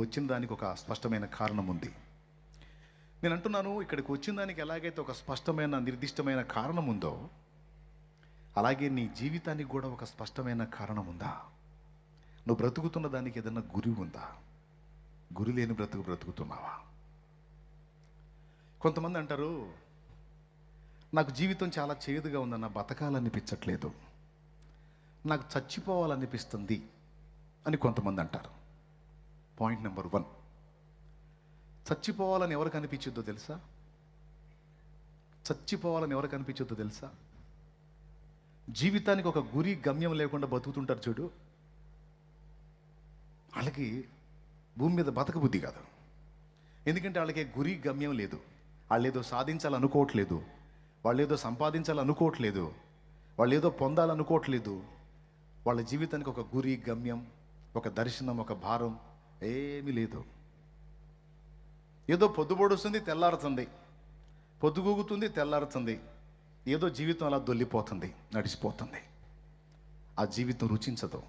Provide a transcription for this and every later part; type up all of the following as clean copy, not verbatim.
వచ్చిన దానికి ఒక స్పష్టమైన కారణం ఉంది. నేను అంటున్నాను, ఇక్కడికి వచ్చిన దానికి ఎలాగైతే ఒక స్పష్టమైన నిర్దిష్టమైన కారణం ఉందో, అలాగే నీ జీవితానికి కూడా ఒక స్పష్టమైన కారణం ఉందా? నువ్వు బ్రతుకుతున్న దానికి ఏదైనా గురి ఉందా? గురి లేని బ్రతుకుతున్నావా? కొంతమంది అంటారు, నాకు జీవితం చాలా చేదుగా ఉందన్న, బతకాలనిపించట్లేదు, నాకు చచ్చిపోవాలనిపిస్తుంది అని కొంతమంది అంటారు. పాయింట్ నెంబర్ 1, చచ్చిపోవాలని ఎవరికి అనిపించొద్దో తెలుసా? చచ్చిపోవాలని ఎవరికి అనిపించొద్దో తెలుసా? జీవితానికి ఒక గురి గమ్యం లేకుండా బతుకుతుంటారు చూడు, వాళ్ళకి భూమి మీద బతకబుద్ధి కాదు. ఎందుకంటే వాళ్ళకి గురి గమ్యం లేదు. వాళ్ళు ఏదో సాధించాలనుకోవట్లేదు, వాళ్ళు ఏదో సంపాదించాలనుకోవట్లేదు, వాళ్ళు ఏదో పొందాలనుకోవట్లేదు. వాళ్ళ జీవితానికి ఒక గురి గమ్యం, ఒక దర్శనం, ఒక భారం ఏమీ లేదు. ఏదో పొద్దుబొడుస్తుంది, తెల్లారుతుంది, పొద్దుగూగుతుంది, తెల్లారుతుంది, ఏదో జీవితం అలా దొల్లిపోతుంది, నడిచిపోతుంది. ఆ జీవితం రుచించదు.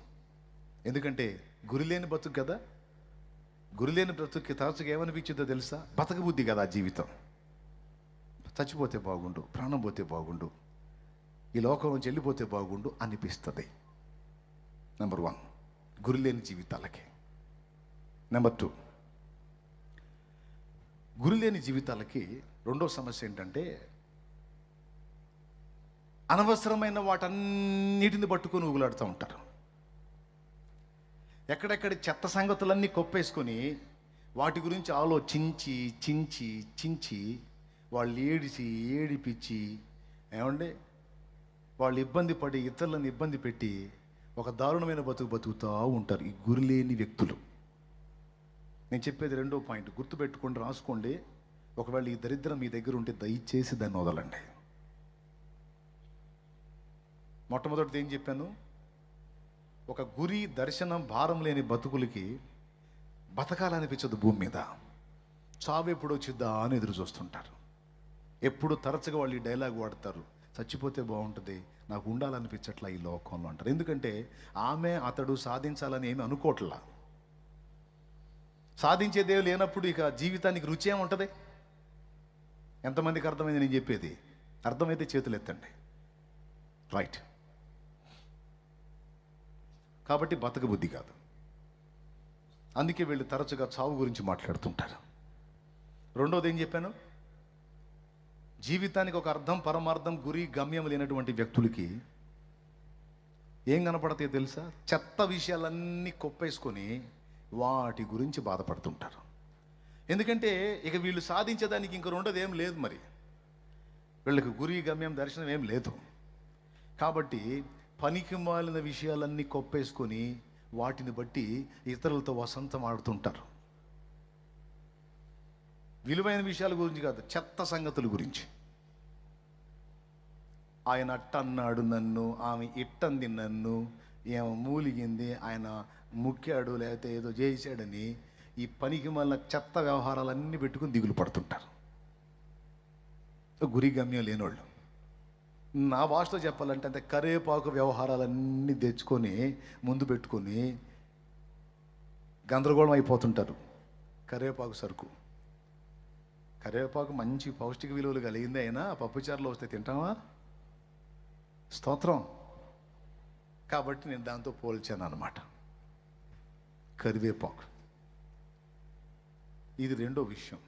ఎందుకంటే గురి లేని బతుకు కదా. గురి లేని బ్రతుక్కి తరచుగా ఏమనిపించిందో తెలుసా? బతకబుద్ధి కదా ఆ జీవితం. చచ్చిపోతే బాగుండు, ప్రాణం పోతే బాగుండు, ఈ లోకం నుంచి వెళ్ళిపోతే బాగుండు అనిపిస్తుంది. నెంబర్ 1, గురి లేని జీవితాలకి. నెంబర్ 2, గురి లేని జీవితాలకి రెండో సమస్య ఏంటంటే, అనవసరమైన వాటన్నిటిని పట్టుకొని ఊగులాడుతూ ఉంటారు. ఎక్కడెక్కడి చెత్త సంగతులన్నీ కొప్పేసుకొని వాటి గురించి ఆలోచించి చించి చించి వాళ్ళు ఏడిపించి, ఏమంటే వాళ్ళు ఇబ్బంది పడి ఇతరులను ఇబ్బంది పెట్టి ఒక దారుణమైన బతుకుతూ ఉంటారు ఈ గురిలేని వ్యక్తులు. నేను చెప్పేది రెండో పాయింట్, గుర్తుపెట్టుకోండి, రాసుకోండి. ఒకవేళ ఈ దరిద్రం మీ దగ్గర ఉంటే దయచేసి దాన్ని వదలండి. మొట్టమొదటిది ఏం చెప్పాను? ఒక గురి, దర్శనం, భారం లేని బతుకులకి బతకాలనిపించదు భూమి మీద. చావు ఎప్పుడు వచ్చిద్దా అని ఎదురు చూస్తుంటారు. ఎప్పుడు తరచుగా వాళ్ళు ఈ డైలాగ్ వాడతారు, చచ్చిపోతే బాగుంటుంది, నాకు ఉండాలనిపించట్లా ఈ లోకంలో అంటారు. ఎందుకంటే ఆమె అతడు సాధించాలని ఏమి అనుకోవట్లా. సాధించేదే లేనప్పుడు ఇక జీవితానికి రుచి ఏముంటుంది? ఎంతమందికి అర్థమైంది నేను చెప్పేది? అర్థమైతే చేతులు ఎత్తండి. రైట్. కాబట్టి బతక బుద్ధి కాదు. అందుకే వీళ్ళు తరచుగా చావు గురించి మాట్లాడుతుంటారు. రెండోది ఏం చెప్పాను? జీవితానికి ఒక అర్థం, పరమార్థం, గురి, గమ్యం లేనటువంటి వ్యక్తులకి ఏం కనపడతాయో తెలుసా? చెత్త విషయాలన్నీ కొప్పేసుకొని వాటి గురించి బాధపడుతుంటారు. ఎందుకంటే ఇక వీళ్ళు సాధించేదానికి ఇంక రెండోది ఏం లేదు. మరి వీళ్ళకి గురి, గమ్యం, దర్శనం ఏం లేదు. కాబట్టి పనికి మాలిన విషయాలన్నీ కొప్పేసుకొని వాటిని బట్టి ఇతరులతో వసంతం ఆడుతుంటారు. విలువైన విషయాల గురించి కాదు, చెత్త సంగతుల గురించి. ఆయన అట్టన్నాడు నన్ను, ఆమె ఇట్టంది నన్ను, ఏమో మూలిగింది, ఆయన ముక్కాడు, లేకపోతే ఏదో చేశాడని ఈ పనికి మళ్ళీ చెత్త వ్యవహారాలన్నీ పెట్టుకుని దిగులు పడుతుంటారు. గురి గమ్యం లేనోళ్ళు. నా భాషలో చెప్పాలంటే అంతే, కరేపాకు వ్యవహారాలన్నీ తెచ్చుకొని ముందు పెట్టుకొని గందరగోళం అయిపోతుంటారు. కరేపాకు సరుకు, కరివేపాకు మంచి పౌష్టిక విలువలు కలిగింది, అయినా పప్పుచారులో వస్తే తింటావా? స్తోత్రం. కాబట్టి నేను దాంతో పోల్చాను అన్నమాట, కరివేపాకు. ఇది రెండో విషయం.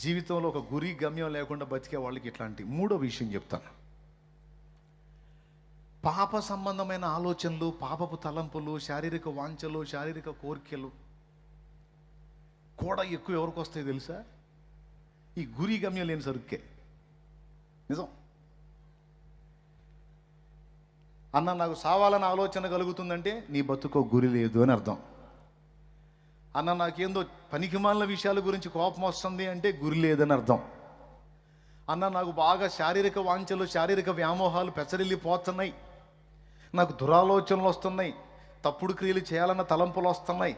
జీవితంలో ఒక గురి, గమ్యం లేకుండా బతికే వాళ్ళకి ఇట్లాంటి. మూడో విషయం చెప్తాను. పాప సంబంధమైన ఆలోచనలు, పాపపు తలంపులు, శారీరక వాంఛలు, శారీరక కోరికలు కూడా ఎక్కువ ఎవరికి వస్తాయి తెలుసా? ఈ గురి, గమ్యం లేని సరుక్కే. నిజం. అన్న నాకు సావాలని ఆలోచన కలుగుతుందంటే నీ బతుకో గురి లేదు అని అర్థం. అన్న నాకేందో పనికిమాలిన విషయాల గురించి కోపం వస్తుంది అంటే గురి లేదని అర్థం. అన్న నాకు బాగా శారీరక వాంఛలు, శారీరక వ్యామోహాలు పెచ్చరిల్లిపోతున్నాయి, నాకు దురాలోచనలు వస్తున్నాయి, తప్పుడు క్రియలు చేయాలన్న తలంపులు వస్తున్నాయి,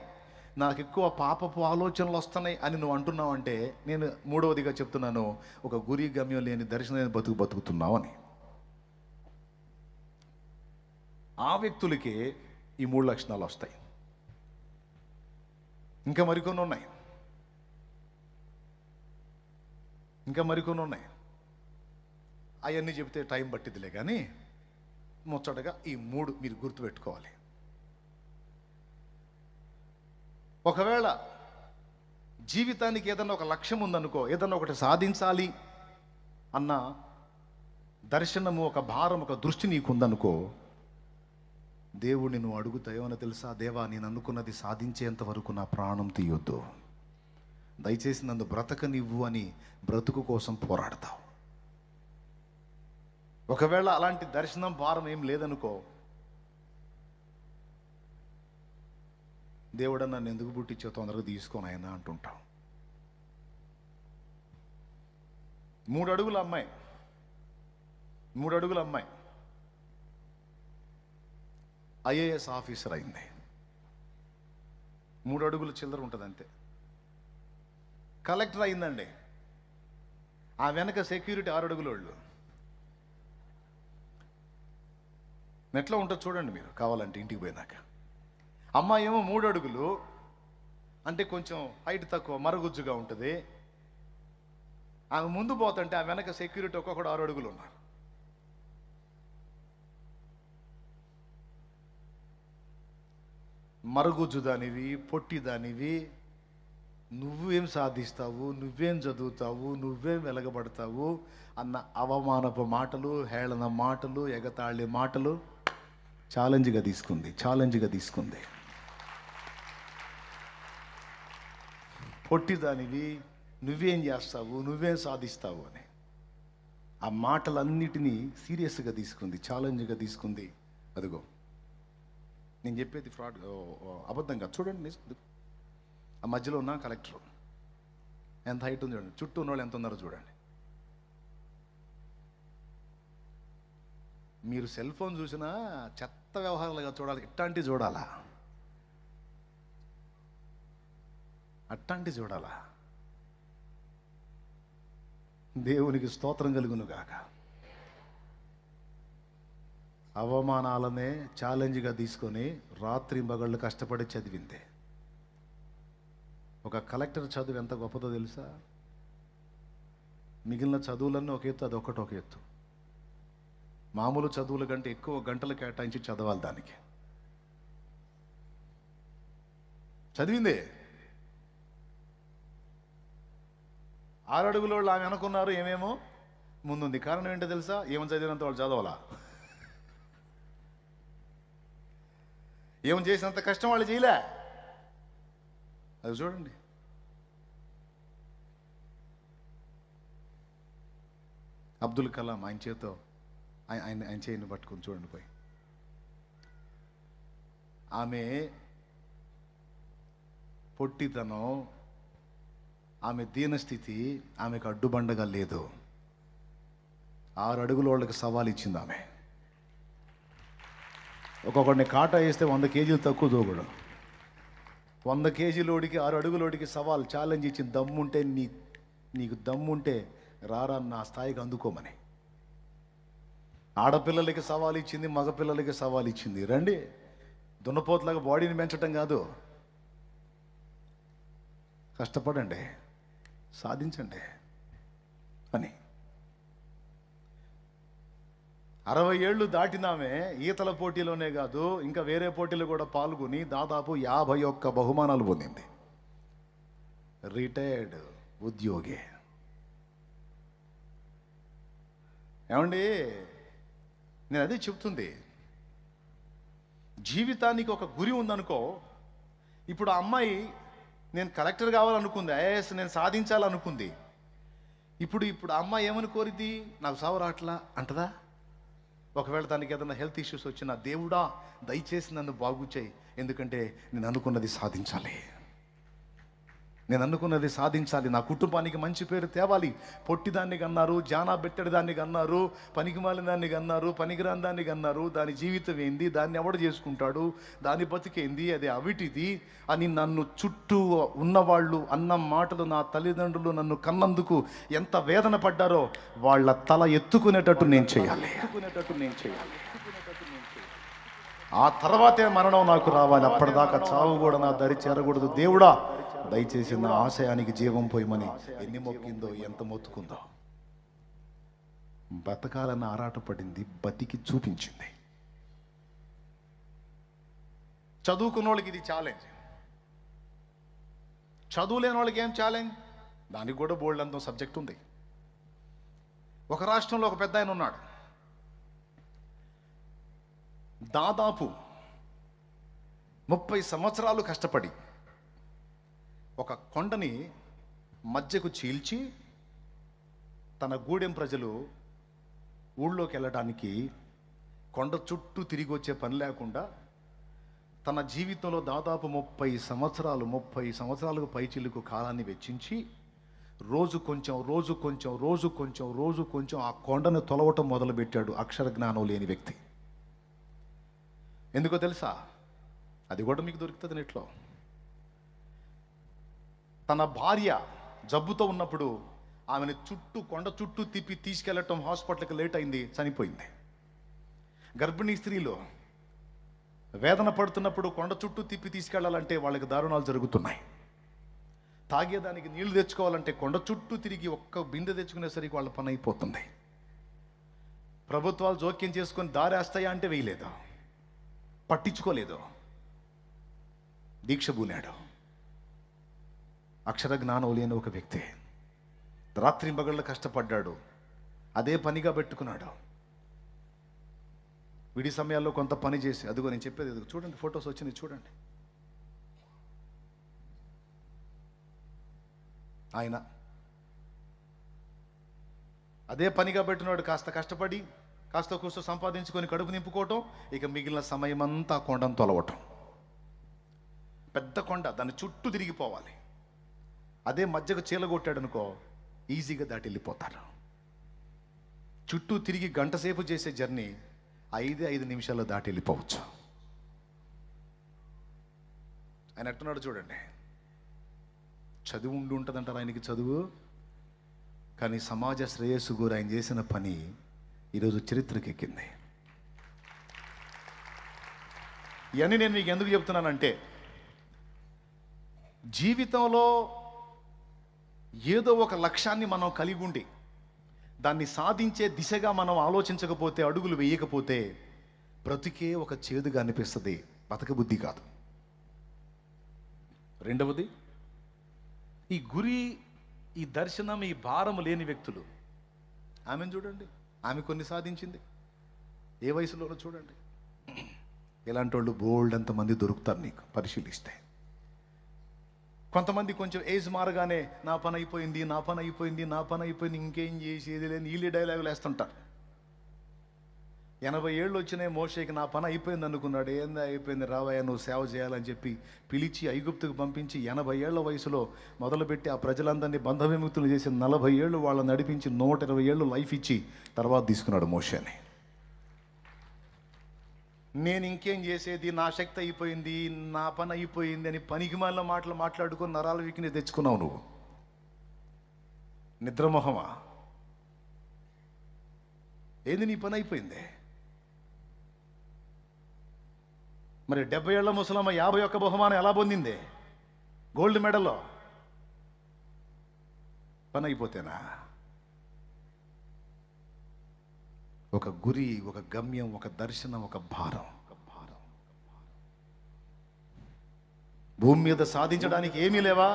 నాకు ఎక్కువ పాపపు ఆలోచనలు వస్తున్నాయి అని నువ్వు అంటున్నావు అంటే, నేను మూడవదిగా చెప్తున్నాను, ఒక గురి, గమ్యం లేని దర్శనం లేని బతుకుతున్నావు అని. ఆ వ్యక్తులకి ఈ మూడు లక్షణాలు వస్తాయి. ఇంకా మరికొన్ని ఉన్నాయి, అవన్నీ చెప్తే టైం పట్టిద్దిలే. కానీ ముచ్చటగా ఈ 3 మీరు గుర్తుపెట్టుకోవాలి. ఒకవేళ జీవితానికి ఏదన్నా ఒక లక్ష్యం ఉందనుకో, ఏదన్నా ఒకటి సాధించాలి అన్న దర్శనము, ఒక భారం, ఒక దృష్టి నీకుందనుకో, దేవుడిని నువ్వు అడుగుతాయోనో తెలుసా? దేవా, నేను అనుకున్నది సాధించేంత వరకు నా ప్రాణం తీయొద్దు, దయచేసి నన్ను బ్రతకనివ్వు అని బ్రతుకు కోసం పోరాడతావు. ఒకవేళ అలాంటి దర్శనం, భారం ఏం లేదనుకో, దేవుడు నన్ను ఎందుకు పుట్టించో తొందరగా తీసుకొని ఆయన అంటుంటావు. 3 అడుగుల అమ్మాయి, 3 అడుగుల అమ్మాయి ఐఏఎస్ ఆఫీసర్ అయింది. 3 అడుగుల చిల్లర ఉంటుంది అంతే. కలెక్టర్ అయిందండి. ఆ వెనక సెక్యూరిటీ 6 అడుగుల వాళ్ళు. ఎట్లా ఉంటుంది చూడండి మీరు, కావాలంటే ఇంటికి పోయినాక. అమ్మాయి ఏమో 3 అడుగులు అంటే కొంచెం హైట్ తక్కువ, మరుగుజ్జుగా ఉంటుంది. ఆమె ముందు పోతుంటే ఆ వెనక సెక్యూరిటీ ఒక్కొక్కడు 6 అడుగులు ఉన్నారు. మరుగుజ్జు దానివి, పొట్టి దానివి, నువ్వేం సాధిస్తావు, నువ్వేం చదువుతావు, నువ్వేం వెలగబడతావు అన్న అవమానపు మాటలు, హేళన మాటలు, ఎగతాళి మాటలు ఛాలెంజ్గా తీసుకుంది. పొట్టి దానివి, నువ్వేం చేస్తావు, నువ్వేం సాధిస్తావు అని ఆ మాటలన్నిటినీ సీరియస్గా తీసుకుంది, ఛాలెంజ్గా తీసుకుంది. అదిగో నేను చెప్పేది ఫ్రాడ్, అబద్ధంగా చూడండి. ఆ మధ్యలో ఉన్న కలెక్టర్ ఎంత హైట్ ఉంది చూడండి, చుట్టూ ఉన్న వాళ్ళు ఎంత ఉన్నారో చూడండి. మీరు సెల్ ఫోన్ చూసినా చెత్త వ్యవహారాలుగా చూడాలి, అట్టాంటివి చూడాలా. దేవునికి స్తోత్రం కలుగును గాక. అవమానాలనే ఛాలెంజ్గా తీసుకొని రాత్రి మగళ్ళు కష్టపడి చదివింది. ఒక కలెక్టర్ చదువు ఎంత గొప్పదో తెలుసా? మిగిలిన చదువులన్నీ ఒక ఎత్తు, అది ఒకటి ఒక ఎత్తు. మామూలు చదువుల కంటే ఎక్కువ గంటలు కేటాయించి చదవాలి. దానికి చదివింది. 6 అడుగుల వాళ్ళు ఆమె అనుకున్నారు ఏమేమో ముందుంది. కారణం ఏంటో తెలుసా? ఏమని చదివినంత వాళ్ళు చదవాలా, ఏమని చేసినంత కష్టం వాళ్ళు చేయలే. అది చూడండి. అబ్దుల్ కలాం ఆయన చేతో ఆయన చేయని పట్టుకొని చూడండి పోయి. ఆమె పొట్టితనం, ఆమె దీనస్థితి ఆమెకు అడ్డుబండగా లేదు. 6 అడుగుల వాళ్ళకి సవాల్ ఇచ్చింది ఆమె. ఒక్కొక్కడిని కాటా వేస్తే 100 కేజీలు తక్కువ దూకడం. 100 కేజీలోడికి 6 అడుగులోడికి సవాల్, ఛాలెంజ్ ఇచ్చింది. దమ్ముంటే నీకు దమ్ముంటే రారా నా స్థాయికి అందుకోమని. ఆడపిల్లలకి సవాల్ ఇచ్చింది, మగపిల్లలకి సవాల్ ఇచ్చింది. రండి, దున్నపోతులాగా బాడీని పెంచటం కాదు, కష్టపడండి, సాధించండి అని. 60 ఏళ్ళు దాటినామే ఈతల పోటీలోనే కాదు, ఇంకా వేరే పోటీలు కూడా పాల్గొని దాదాపు 51 బహుమానాలు పొందింది. రిటైర్డ్ ఉద్యోగి. ఏమండి, నేను అదే చెప్తుంది. జీవితానికి ఒక గురి ఉందనుకో. ఇప్పుడు ఆ అమ్మాయి నేను కలెక్టర్ కావాలనుకుంది, ఐఏఎస్ నేను సాధించాలనుకుంది. ఇప్పుడు ఆ అమ్మాయి ఏమని కోరిద్ది? నాకు సావు రాట్లా అంటదా? ఒకవేళ దానికి ఏదైనా హెల్త్ ఇష్యూస్ వచ్చినా, దేవుడా దయచేసి నన్ను బాగు చేయి, ఎందుకంటే నేను అనుకున్నది సాధించాలి, నా కుటుంబానికి మంచి పేరు తేవాలి. పొట్టిదాన్ని కన్నారు, జానా బెట్టడి దాన్ని కన్నారు, పనికిమాలిన దాన్ని కన్నారు, పనికిరాని దాన్ని కన్నారు. దాని జీవితం ఏంది, దాన్ని ఎవడు చేసుకుంటాడు, దాని బతికేంది, అది అవిటిది అని నన్ను చుట్టూ ఉన్నవాళ్ళు అన్న మాటలు, నా తల్లిదండ్రులు నన్ను కన్నందుకు ఎంత వేదన పడ్డారో వాళ్ళ తల ఎత్తుకునేటట్టు నేను చేయాలి. ఆ తర్వాతే మరణం నాకు రావాలి. అప్పటిదాకా చావు కూడా నా దరి చేరకూడదు. దేవుడా దయచేసి నా ఆశయానికి జీవం పోయమని ఎన్ని మొక్కిందో, ఎంత మొత్తుకుందో. బతకాలని ఆరాటపడింది, బతికి చూపించింది. చదువుకున్న వాళ్ళకి ఇది ఛాలెంజ్. చదువులేని వాళ్ళకి ఏం ఛాలెంజ్? దానికి కూడా బోల్డ్ అంత సబ్జెక్ట్ ఉంది. ఒక రాష్ట్రంలో ఒక పెద్ద ఆయన ఉన్నాడు. దాదాపు 30 సంవత్సరాలు కష్టపడి ఒక కొండని మధ్యకు చీల్చి తన గూడెం ప్రజలు ఊళ్ళోకి వెళ్ళడానికి కొండ చుట్టూ తిరిగి వచ్చే పని లేకుండా తన జీవితంలో దాదాపు 30 సంవత్సరాలకు పైచిలుకు కాలాన్ని వెచ్చించి రోజు కొంచెం ఆ కొండను తొలవటం మొదలుపెట్టాడు అక్షర జ్ఞానం లేని వ్యక్తి. ఎందుకో తెలుసా? అది కూడా మీకు దొరుకుతుంది నెట్లో. తన భార్య జబ్బుతో ఉన్నప్పుడు ఆమెను కొండ చుట్టూ తిప్పి తీసుకెళ్లటం, హాస్పిటల్కి లేట్ అయింది, చనిపోయింది. గర్భిణీ స్త్రీలు వేదన పడుతున్నప్పుడు కొండ చుట్టూ తిప్పి తీసుకెళ్లాలంటే వాళ్ళకి దారుణాలు జరుగుతున్నాయి. తాగేదానికి నీళ్లు తెచ్చుకోవాలంటే కొండ చుట్టూ తిరిగి ఒక్క బిందె తెచ్చుకునేసరికి వాళ్ళ పని అయిపోతుంది. ప్రభుత్వాలు జోక్యం చేసుకొని దారేస్తాయా అంటే వేయలేదు, పట్టించుకోలేదు, దీక్ష పూనాడు. అక్షర జ్ఞానం లేని ఒక వ్యక్తి రాత్రింబగళ్ళు కష్టపడ్డాడు, అదే పనిగా పెట్టుకున్నాడు. విడి సమయాల్లో కొంత పని చేసి, అదిగో నేను చెప్పేది, ఎదుగు చూడండి, ఫొటోస్ వచ్చినాయి చూడండి. ఆయన అదే పనిగా పెట్టినాడు. కాస్త కష్టపడి కాస్త కూస్త సంపాదించుకొని కడుపు నింపుకోవటం, ఇక మిగిలిన సమయం అంతా కొండను తొలవటం. పెద్ద కొండ, దాన్ని చుట్టూ తిరిగిపోవాలి. అదే మధ్యకు చీలగొట్టాడు అనుకో, ఈజీగా దాటి వెళ్ళిపోతారు. చుట్టూ తిరిగి గంట సేపు చేసే జర్నీ 5 నిమిషాల్లో దాటి వెళ్ళిపోవచ్చు. ఆయన ఎట్టున్నాడు చూడండి. చదువు ఉంటుందంటారు ఆయనకి చదువు, కానీ సమాజ శ్రేయస్సు గురి ఆయన చేసిన పని ఈరోజు చరిత్రకి ఎక్కింది. ఇవన్నీ నేను మీకు ఎందుకు చెప్తున్నానంటే, జీవితంలో ఏదో ఒక లక్ష్యాన్ని మనం కలిగి ఉండి దాన్ని సాధించే దిశగా మనం ఆలోచించకపోతే, అడుగులు వేయకపోతే బ్రతికే ఒక చేదుగా అనిపిస్తుంది, బతకబుద్ధి కాదు. రెండవది, ఈ గురి, ఈ దర్శనం, ఈ భారం లేని వ్యక్తులు. ఆమెను చూడండి, ఆమె కొన్ని సాధించింది, ఏ వయసులోనో చూడండి. ఇలాంటి వాళ్ళు బోల్డ్ అంతమంది దొరుకుతారు నీకు పరిశీలిస్తే. కొంతమంది కొంచెం ఏజ్ మారగానే నా పని అయిపోయింది, ఇంకేం చేసేది లేని వీళ్ళే డైలాగులు వేస్తుంటారు. 80 ఏళ్ళు వచ్చినాయి మోషేకి, నా పని అయిపోయింది అనుకున్నాడు. ఏందా అయిపోయింది, రావయ్య నువ్వు సేవ చేయాలని చెప్పి పిలిచి ఐగుప్తుకు పంపించి 80 ఏళ్ల వయసులో మొదలుపెట్టి ఆ ప్రజలందరినీ బంధ విముక్తులు చేసి 40 ఏళ్ళు వాళ్ళని నడిపించి 120 ఏళ్ళు లైఫ్ ఇచ్చి తర్వాత తీసుకున్నాడు మోషేని. నేను ఇంకేం చేసేది, నా శక్తి అయిపోయింది, నా పని అయిపోయింది అని పనికి మాలిన మాటలు మాట్లాడుకొని నరాల వీక్ని తెచ్చుకున్నావు నువ్వు. నిద్రమోహమా? ఏంది నీ పని అయిపోయింది? మరి 70 ఏళ్ల ముసలమ్మ 51 బహుమానం ఎలా పొందింది? గోల్డ్ మెడల్లో. పని అయిపోతేనా? ఒక గురి, ఒక గమ్యం, ఒక దర్శనం, ఒక భారం. భూమి మీద సాధించడానికి ఏమీ లేవా?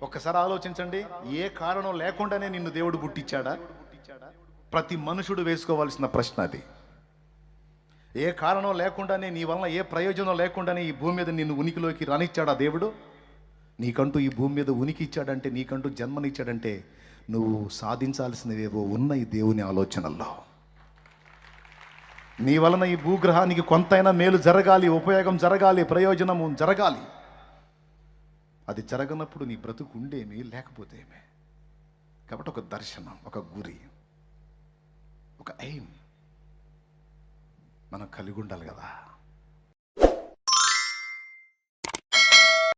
ఒక్కసారి ఆలోచించండి. ఏ కారణం లేకుండానే నిన్ను దేవుడు పుట్టించాడా? ప్రతి మనుషుడు వేసుకోవాల్సిన ప్రశ్న అది. ఏ కారణం లేకుండానే, నీ వలన ఏ ప్రయోజనం లేకుండానే ఈ భూమి మీద నిన్ను ఉనికిలోకి రానిచ్చాడా దేవుడు? నీకంటూ ఈ భూమి మీద ఉనికి ఇచ్చాడంటే, నీకంటూ జన్మనిచ్చాడంటే నువ్వు సాధించాల్సినవేవో ఉన్నాయి దేవుని ఆలోచనల్లో. నీ వలన ఈ భూగ్రహానికి కొంతైనా మేలు జరగాలి, ఉపయోగం జరగాలి, ప్రయోజనము జరగాలి. అది జరగనప్పుడు నీ బ్రతుకు ఉండేమి, లేకపోతే ఏమే. కాబట్టి ఒక దర్శనం, ఒక గురి, ఒక ఎయిమ్ మనం కలిగి ఉండాలి కదా.